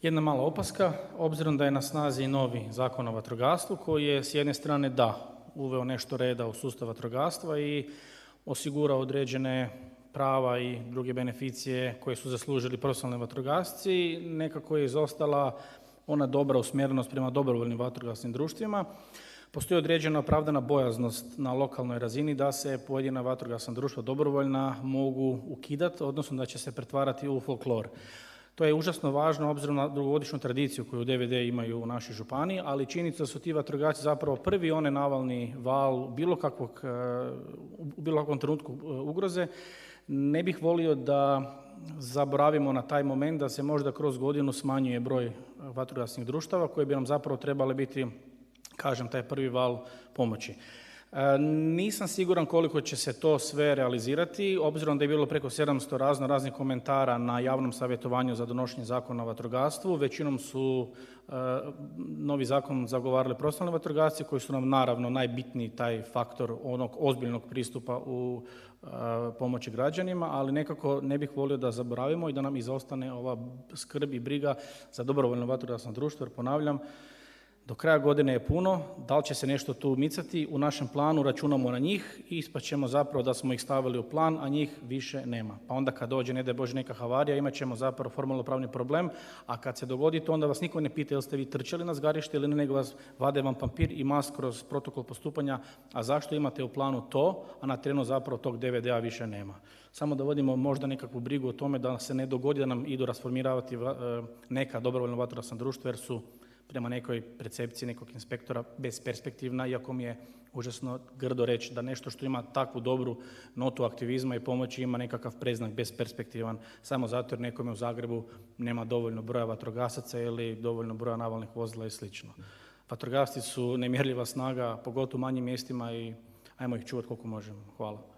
Jedna mala opaska, obzirom da je na snazi novi Zakon o vatrogastvu koji je s jedne strane uveo nešto reda u sustav vatrogastva i osigurao određene prava i druge beneficije koje su zaslužili profesionalni vatrogasci, nekako je izostala ona dobra usmjerenost prema dobrovoljnim vatrogasnim društvima. Postoji određena opravdana bojaznost na lokalnoj razini da se pojedina vatrogasna društva dobrovoljna mogu ukidati, odnosno da će se pretvarati u folklor. To je užasno važno obzirom na dugogodišnju tradiciju koju DVD imaju u našoj županiji, ali činjenica da su ti vatrogasci zapravo prvi onaj navalni val u bilo kakvom trenutku ugroze. Ne bih volio da zaboravimo na taj moment da se možda kroz godinu smanjuje broj vatrogasnih društava koji bi nam zapravo trebali biti, kažem, taj prvi val pomoći. Nisam siguran koliko će se to sve realizirati, obzirom da je bilo preko 700 raznih komentara na javnom savjetovanju za donošenje Zakona o vatrogastvu. Većinom su novi zakon zagovarali profesionalni vatrogasci koji su nam naravno najbitniji taj faktor onog ozbiljnog pristupa u pomoći građanima, ali nekako ne bih volio da zaboravimo i da nam izostane ova skrb i briga za dobrovoljno vatrogasno društvo, jer ponavljam, do kraja godine je puno, da li će se nešto tu micati, u našem planu računamo na njih i ispast ćemo zapravo da smo ih stavili u plan, a njih više nema. Pa onda kad dođe, ne daj Bože, neka havarija, imat ćemo zapravo formalno pravni problem, a kad se dogodi to, onda vas niko ne pita jel ste vi trčali na zgarište ili ne, nego vas vade vam papir i mas kroz protokol postupanja, a zašto imate u planu to, a na terenu zapravo tog DVD-a više nema. Samo da vodimo možda nekakvu brigu o tome da se ne dogodi da nam idu rasformiravati neka dobrovoljna vatrogasna društva jer su prema nekoj percepciji nekog inspektora besperspektivna, iako mi je užasno grdo reći da nešto što ima takvu dobru notu aktivizma i pomoći ima nekakav predznak besperspektivan, samo zato jer nekome u Zagrebu nema dovoljno broja vatrogasaca ili dovoljno broja navalnih vozila i slično. Vatrogasci su nemjerljiva snaga, pogotovo u manjim mjestima i ajmo ih čuvati koliko možemo. Hvala.